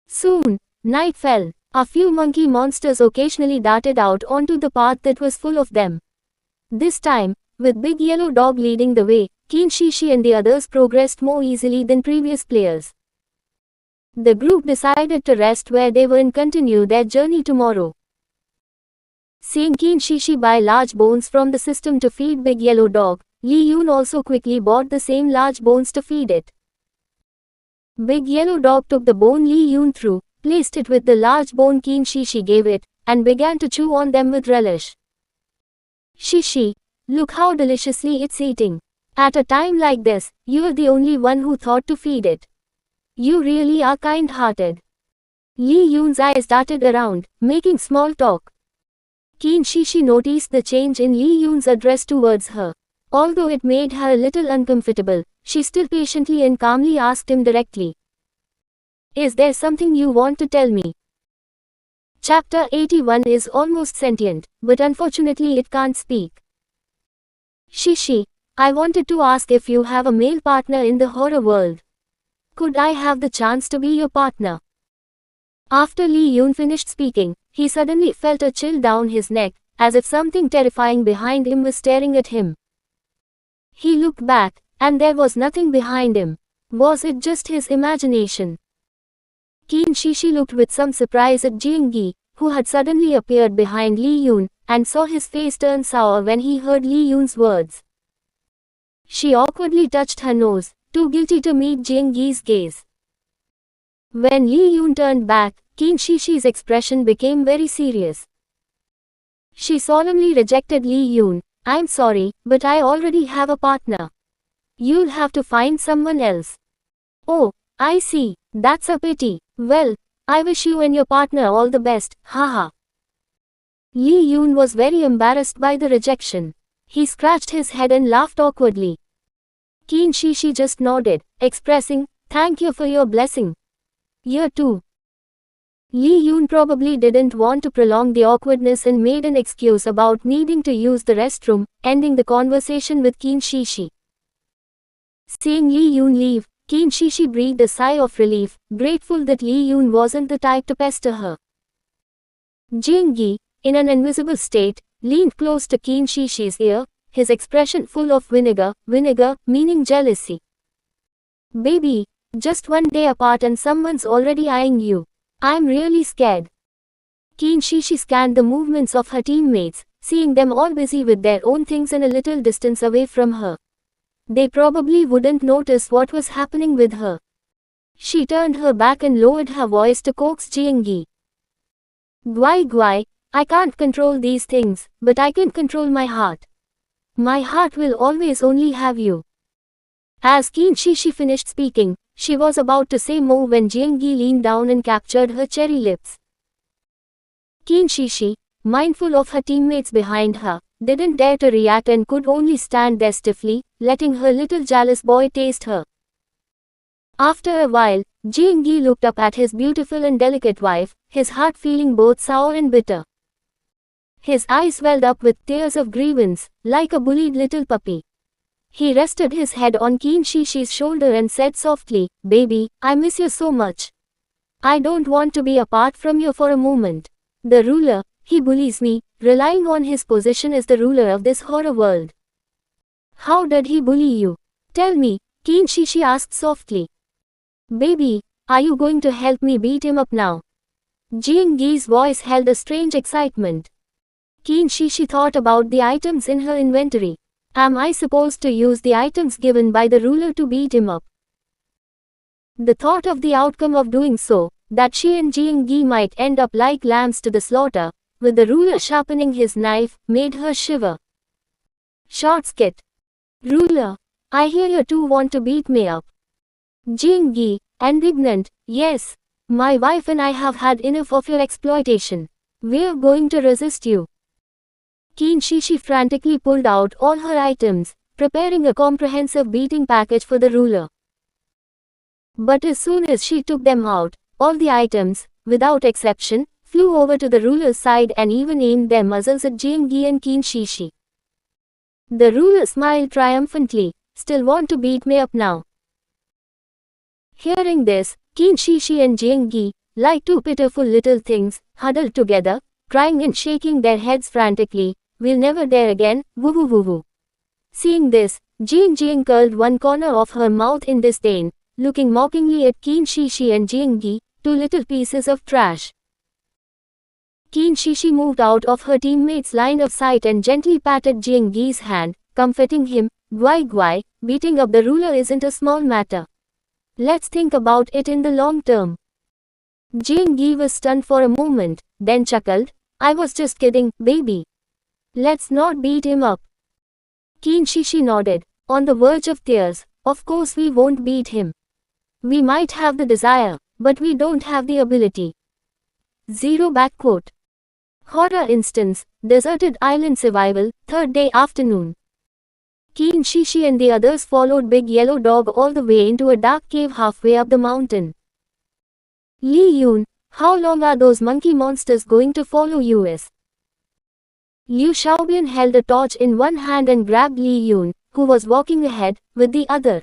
Soon, night fell. A few monkey monsters occasionally darted out onto the path that was full of them. This time, with Big Yellow Dog leading the way, Qin Shishi and the others progressed more easily than previous players. The group decided to rest where they were and continue their journey tomorrow. Seeing Qin Shishi buy large bones from the system to feed Big Yellow Dog, Li Yun also quickly bought the same large bones to feed it. Big Yellow Dog took the bone Li Yun threw, placed it with the large bone Qin Shishi gave it, and began to chew on them with relish. "Shishi, look how deliciously it's eating. At a time like this, you're the only one who thought to feed it. You really are kind-hearted." Li Yun's eyes darted around, making small talk. Qin Shishi noticed the change in Li Yun's address towards her. Although it made her a little uncomfortable, she still patiently and calmly asked him directly, "Is there something you want to tell me?" Chapter 81 is almost sentient, but unfortunately it can't speak. "Shishi, I wanted to ask if you have a male partner in the horror world. Could I have the chance to be your partner?" After Li Yun finished speaking, he suddenly felt a chill down his neck, as if something terrifying behind him was staring at him. He looked back, and there was nothing behind him. Was it just his imagination? Qin Shishi looked with some surprise at Jiangyi, who had suddenly appeared behind Li Yun, and saw his face turn sour when he heard Li Yun's words. She awkwardly touched her nose, too guilty to meet Jiangyi's gaze. When Li Yun turned back, Qin Shishi's expression became very serious. She solemnly rejected Li Yun. "I'm sorry, but I already have a partner. You'll have to find someone else." "Oh, I see. That's a pity. Well, I wish you and your partner all the best, haha." Li Yun was very embarrassed by the rejection. He scratched his head and laughed awkwardly. Qin Shishi just nodded, expressing, "Thank you for your blessing. You too." Li Yun probably didn't want to prolong the awkwardness and made an excuse about needing to use the restroom, ending the conversation with Qin Shishi. Seeing Li Yun leave, Qin Shishi breathed a sigh of relief, grateful that Li Yun wasn't the type to pester her. Jiangyi, in an invisible state, leaned close to Qin Shishi's ear, his expression full of vinegar, meaning jealousy. "Baby, just one day apart and someone's already eyeing you. I'm really scared." Qin Shishi scanned the movements of her teammates, seeing them all busy with their own things and a little distance away from her. They probably wouldn't notice what was happening with her. She turned her back and lowered her voice to coax Jiangyi. Guai, I can't control these things, but I can control my heart. My heart will always only have you." As Qin Shishi finished speaking, she was about to say more when Jiangyi leaned down and captured her cherry lips. Qin Shishi, mindful of her teammates behind her, didn't dare to react and could only stand there stiffly, letting her little jealous boy taste her. After a while, Jiangyi looked up at his beautiful and delicate wife, his heart feeling both sour and bitter. His eyes welled up with tears of grievance, like a bullied little puppy. He rested his head on Qin Shishi's shoulder and said softly, "Baby, I miss you so much. I don't want to be apart from you for a moment." The ruler, He bullies me, relying on his position as the ruler of this horror world. How did he bully you? Tell me, Qin Shi Shi asked softly. Baby, are you going to help me beat him up now? Jing Gi's voice held a strange excitement. Qin Shi Shi thought about the items in her inventory. Am I supposed to use the items given by the ruler to beat him up? The thought of the outcome of doing so, that she and Jing Gi might end up like lambs to the slaughter, with the ruler sharpening his knife, made her shiver. Short skit. Ruler, I hear you two want to beat me up. Jing Gi, indignant, yes. My wife and I have had enough of your exploitation. We're going to resist you. Qin Shi Shi frantically pulled out all her items, preparing a comprehensive beating package for the ruler. But as soon as she took them out, all the items, without exception, flew over to the ruler's side and even aimed their muzzles at Jing Gi and Qin Shi Shi. The ruler smiled triumphantly. Still want to beat me up now? Hearing this, Qin Shi Shi and Jing Gi, like two pitiful little things, huddled together, crying and shaking their heads frantically. We'll never dare again, woo woo woo woo. Seeing this, Jing curled one corner of her mouth in disdain, looking mockingly at Qin Shi Shi and Jing Gi, two little pieces of trash. Qin Shi Shi moved out of her teammate's line of sight and gently patted Jing Gi's hand, comforting him. Guai guai, beating up the ruler isn't a small matter. Let's think about it in the long term. Jing Gi was stunned for a moment, then chuckled. I was just kidding, baby. Let's not beat him up. Qin Shi Shi nodded, on the verge of tears. Of course we won't beat him. We might have the desire, but we don't have the ability. Backquote. Horror instance, Deserted Island Survival, third day afternoon. Qin Shi Shi and the others followed Big Yellow Dog all the way into a dark cave halfway up the mountain. Li Yun, how long are those monkey monsters going to follow us? Liu Xiaobian held a torch in one hand and grabbed Li Yun, who was walking ahead, with the other.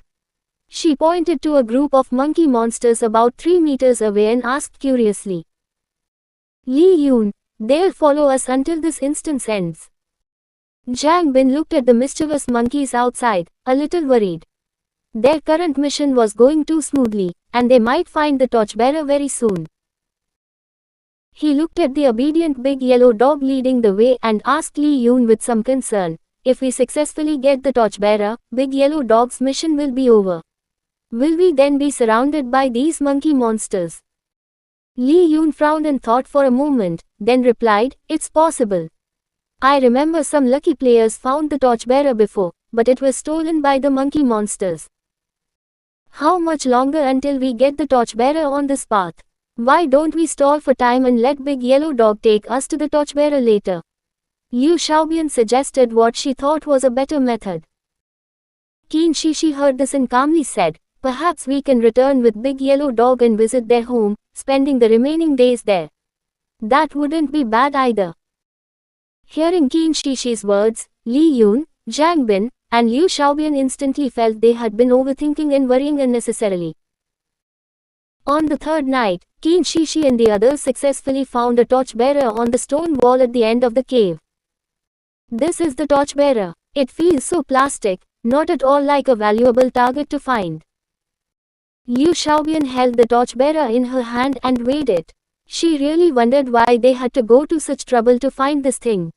She pointed to a group of monkey monsters about 3 meters away and asked curiously. Li Yun, they'll follow us until this instance ends. Zhang Bin looked at the mischievous monkeys outside, a little worried. Their current mission was going too smoothly, and they might find the torchbearer very soon. He looked at the obedient Big Yellow Dog leading the way and asked Li Yun with some concern, if we successfully get the torchbearer, Big Yellow Dog's mission will be over. Will we then be surrounded by these monkey monsters? Li Yun frowned and thought for a moment, then replied, it's possible. I remember some lucky players found the torchbearer before, but it was stolen by the monkey monsters. How much longer until we get the torchbearer on this path? Why don't we stall for time and let Big Yellow Dog take us to the torchbearer later? Liu Xiaobian suggested what she thought was a better method. Qin Shi Shi heard this and calmly said, perhaps we can return with Big Yellow Dog and visit their home, spending the remaining days there. That wouldn't be bad either. Hearing Qin Shi Shi's words, Li Yun, Zhang Bin, and Liu Xiaobian instantly felt they had been overthinking and worrying unnecessarily. On the third night, Qin Shi Shi and the others successfully found a torchbearer on the stone wall at the end of the cave. This is the torchbearer. It feels so plastic, not at all like a valuable target to find. Liu Xiaobian held the torchbearer in her hand and weighed it. She really wondered why they had to go to such trouble to find this thing.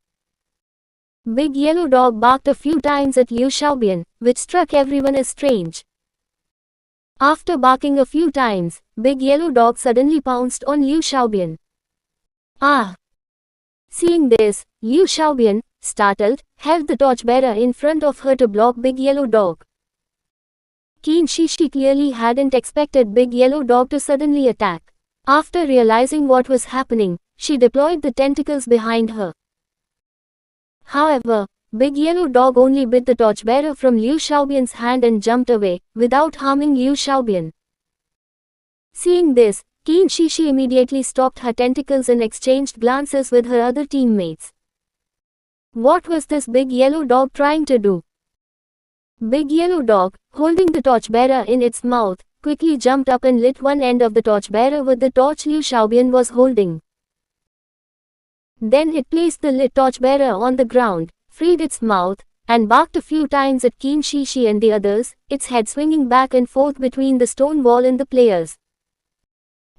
Big Yellow Dog barked a few times at Liu Xiaobian, which struck everyone as strange. After barking a few times, Big Yellow Dog suddenly pounced on Liu Xiaobian. Ah! Seeing this, Liu Xiaobian, startled, held the torchbearer in front of her to block Big Yellow Dog. Qin Shi Shi clearly hadn't expected Big Yellow Dog to suddenly attack. After realizing what was happening, she deployed the tentacles behind her. However, Big Yellow Dog only bit the torchbearer from Liu Xiaobian's hand and jumped away, without harming Liu Xiaobian. Seeing this, Qin Shi Shi immediately stopped her tentacles and exchanged glances with her other teammates. What was this Big Yellow Dog trying to do? Big Yellow Dog, holding the torchbearer in its mouth, quickly jumped up and lit one end of the torchbearer with the torch Liu Xiaobian was holding. Then it placed the lit torchbearer on the ground, freed its mouth, and barked a few times at Qin Shi Shi and the others, its head swinging back and forth between the stone wall and the players.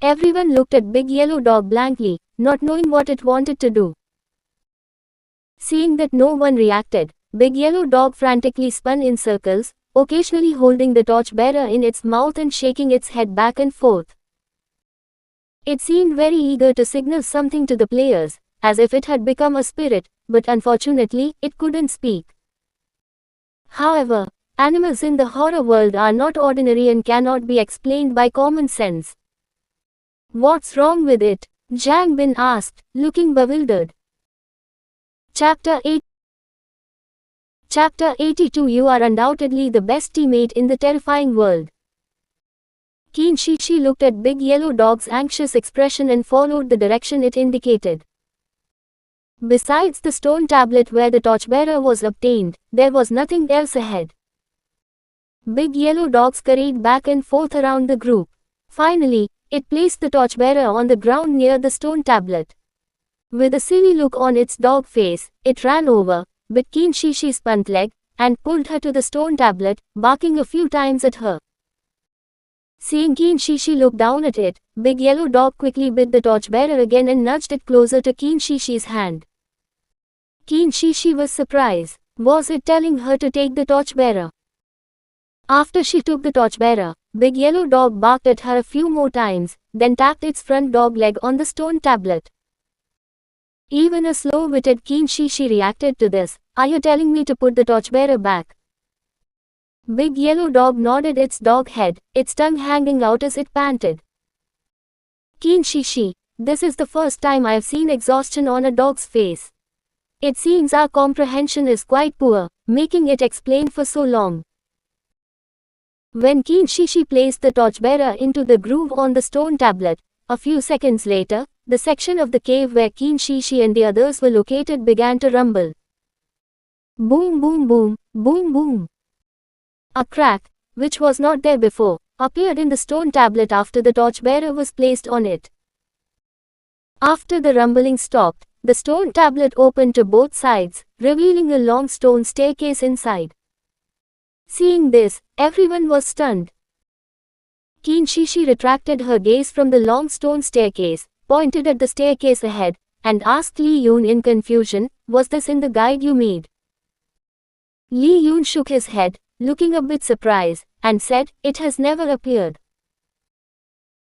Everyone looked at Big Yellow Dog blankly, not knowing what it wanted to do. Seeing that no one reacted, Big Yellow Dog frantically spun in circles, occasionally holding the torchbearer in its mouth and shaking its head back and forth. It seemed very eager to signal something to the players, as if it had become a spirit, but unfortunately, it couldn't speak. However, animals in the horror world are not ordinary and cannot be explained by common sense. What's wrong with it? Zhang Bin asked, looking bewildered. Chapter 82. You are undoubtedly the best teammate in the terrifying world. Qin Shi Shi looked at Big Yellow Dog's anxious expression and followed the direction it indicated. Besides the stone tablet where the torchbearer was obtained, there was nothing else ahead. Big Yellow Dog scurried back and forth around the group. Finally, it placed the torchbearer on the ground near the stone tablet. With a silly look on its dog face, it ran over, bit Qin Shi Shi's punt leg, and pulled her to the stone tablet, barking a few times at her. Seeing Qin Shi Shi look down at it, Big Yellow Dog quickly bit the torchbearer again and nudged it closer to Qin Shi Shi's hand. Qin Shi Shi was surprised. Was it telling her to take the torchbearer? After she took the torchbearer, Big Yellow Dog barked at her a few more times, then tapped its front dog leg on the stone tablet. Even a slow-witted Qin Shi Shi reacted to this. Are you telling me to put the torchbearer back? Big Yellow Dog nodded its dog head, its tongue hanging out as it panted. Qin Shi Shi, this is the first time I have seen exhaustion on a dog's face. It seems our comprehension is quite poor, making it explain for so long. When Qin Shi Shi placed the torchbearer into the groove on the stone tablet, a few seconds later, the section of the cave where Qin Shi Shi and the others were located began to rumble. Boom boom boom, boom boom. A crack, which was not there before, appeared in the stone tablet after the torchbearer was placed on it. After the rumbling stopped, the stone tablet opened to both sides, revealing a long stone staircase inside. Seeing this, everyone was stunned. Qin Shi Shi retracted her gaze from the long stone staircase, pointed at the staircase ahead, and asked Li Yun in confusion, was this in the guide you made? Li Yun shook his head, looking a bit surprised, and said, it has never appeared.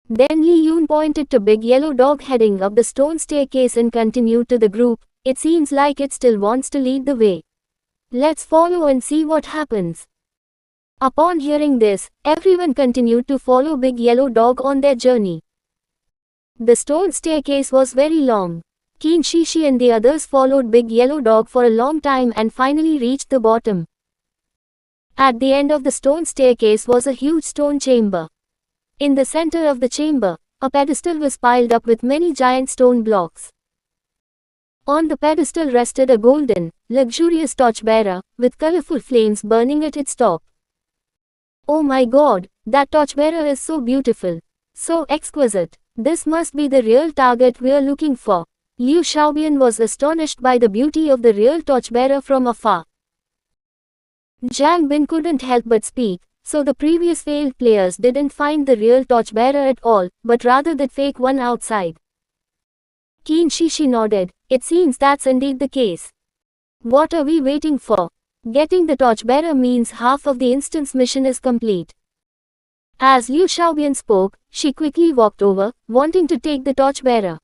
Then Li Yun pointed to Big Yellow Dog heading up the stone staircase and continued to the group, it seems like it still wants to lead the way. Let's follow and see what happens. Upon hearing this, everyone continued to follow Big Yellow Dog on their journey. The stone staircase was very long. Qin Shi Shi and the others followed Big Yellow Dog for a long time and finally reached the bottom. At the end of the stone staircase was a huge stone chamber. In the center of the chamber, a pedestal was piled up with many giant stone blocks. On the pedestal rested a golden, luxurious torchbearer, with colorful flames burning at its top. Oh my God, that torchbearer is so beautiful, so exquisite. This must be the real target we're looking for. Liu Xiaobian was astonished by the beauty of the real torchbearer from afar. Zhang Bin couldn't help but speak, so the previous failed players didn't find the real torchbearer at all, but rather that fake one outside. Qin Shi Shi nodded, it seems that's indeed the case. What are we waiting for? Getting the torchbearer means half of the instance mission is complete. As Liu Xiaobian spoke, she quickly walked over, wanting to take the torchbearer.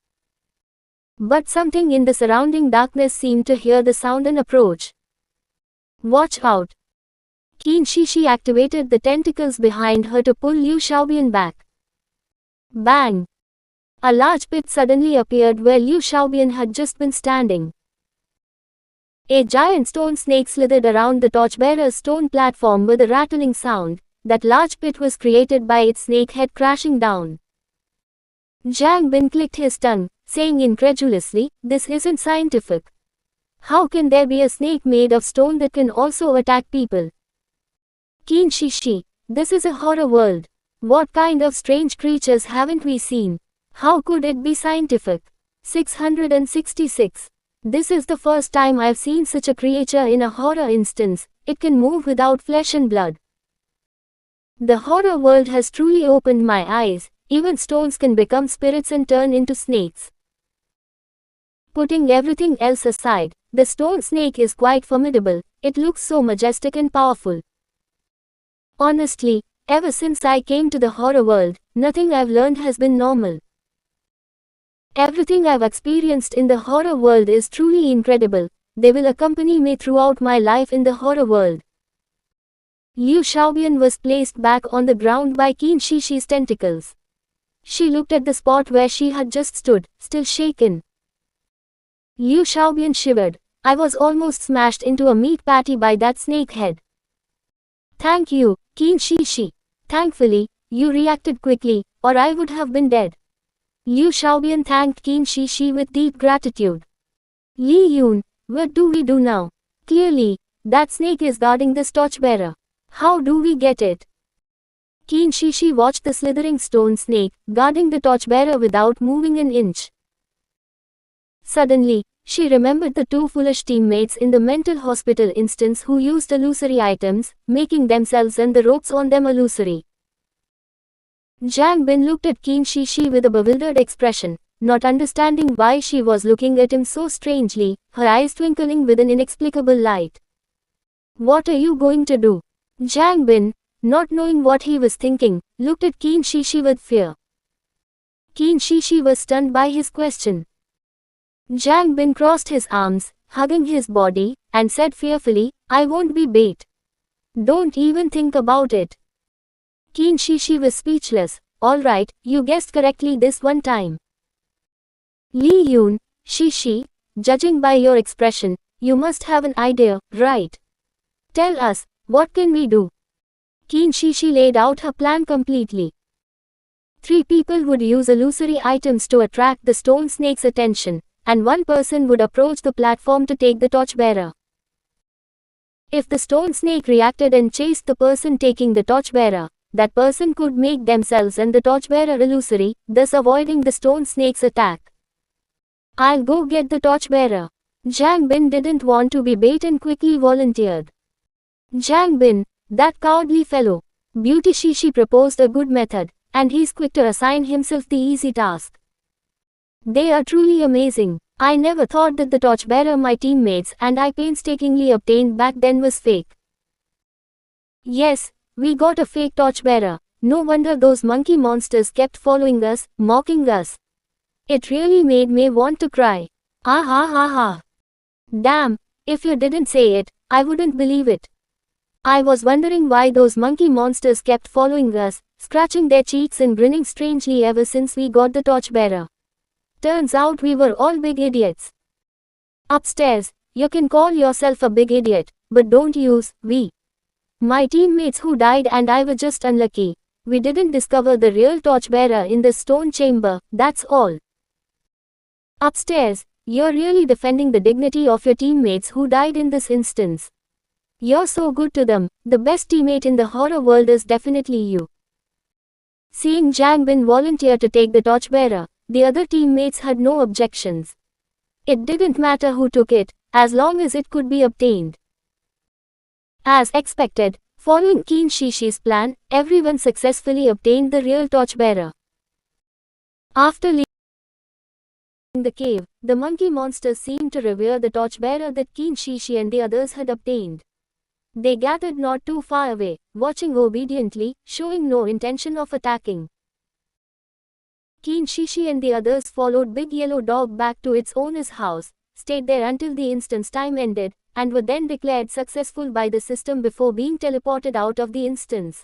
But something in the surrounding darkness seemed to hear the sound and approach. Watch out! Qin Shi Shi activated the tentacles behind her to pull Liu Xiaobian back. Bang! A large pit suddenly appeared where Liu Xiaobian had just been standing. A giant stone snake slithered around the torchbearer's stone platform with a rattling sound. That large pit was created by its snake head crashing down. Zhang Bin clicked his tongue, saying incredulously, this isn't scientific. How can there be a snake made of stone that can also attack people? Qin Shi Shi, this is a horror world. What kind of strange creatures haven't we seen? How could it be scientific? 666. This is the first time I've seen such a creature in a horror instance. It can move without flesh and blood. The horror world has truly opened my eyes. Even stones can become spirits and turn into snakes. Putting everything else aside, the stone snake is quite formidable. It looks so majestic and powerful. Honestly, ever since I came to the horror world, nothing I've learned has been normal. Everything I've experienced in the horror world is truly incredible. They will accompany me throughout my life in the horror world. Liu Xiaobian was placed back on the ground by Qin Shishi's tentacles. She looked at the spot where she had just stood, still shaken. Liu Xiaobian shivered. I was almost smashed into a meat patty by that snake head. Thank you, Qin Shishi. Thankfully, you reacted quickly, or I would have been dead. Liu Xiaobian thanked Qin Shishi with deep gratitude. Li Yun, what do we do now? Clearly, that snake is guarding this torchbearer. How do we get it? Qin Shishi watched the slithering stone snake, guarding the torchbearer without moving an inch. Suddenly, she remembered the two foolish teammates in the mental hospital instance who used illusory items, making themselves and the ropes on them illusory. Zhang Bin looked at Qin Shishi with a bewildered expression, not understanding why she was looking at him so strangely, her eyes twinkling with an inexplicable light. What are you going to do? Zhang Bin, not knowing what he was thinking, looked at Qin Shishi with fear. Qin Shishi was stunned by his question. Zhang Bin crossed his arms, hugging his body, and said fearfully, I won't be bait. Don't even think about it. Qin Shishi was speechless. All right, you guessed correctly this one time. Li Yun, Shishi, judging by your expression, you must have an idea, right? Tell us, what can we do? Qin Shishi laid out her plan completely. 3 people would use illusory items to attract the stone snake's attention, and 1 person would approach the platform to take the torchbearer. If the stone snake reacted and chased the person taking the torchbearer, that person could make themselves and the torchbearer illusory, thus avoiding the stone snake's attack. I'll go get the torchbearer. Zhang Bin didn't want to be bait and quickly volunteered. Zhang Bin, that cowardly fellow. Beauty Shishi proposed a good method, and he's quick to assign himself the easy task. They are truly amazing. I never thought that the torchbearer my teammates and I painstakingly obtained back then was fake. Yes, we got a fake torchbearer. No wonder those monkey monsters kept following us, mocking us. It really made me want to cry. Ah ha ha ha. Damn, if you didn't say it, I wouldn't believe it. I was wondering why those monkey monsters kept following us, scratching their cheeks and grinning strangely ever since we got the torchbearer. Turns out we were all big idiots. Upstairs, you can call yourself a big idiot, but don't use we. My teammates who died and I were just unlucky. We didn't discover the real torchbearer in the stone chamber, that's all. Upstairs, you're really defending the dignity of your teammates who died in this instance. You're so good to them. The best teammate in the horror world is definitely you. Seeing Zhang Bin volunteer to take the torchbearer, the other teammates had no objections. It didn't matter who took it, as long as it could be obtained. As expected, following Qin Shishi's plan, everyone successfully obtained the real torchbearer. After leaving the cave, the monkey monsters seemed to revere the torchbearer that Qin Shishi and the others had obtained. They gathered not too far away, watching obediently, showing no intention of attacking. Qin Shishi and the others followed Big Yellow Dog back to its owner's house, stayed there until the instance time ended, and were then declared successful by the system before being teleported out of the instance.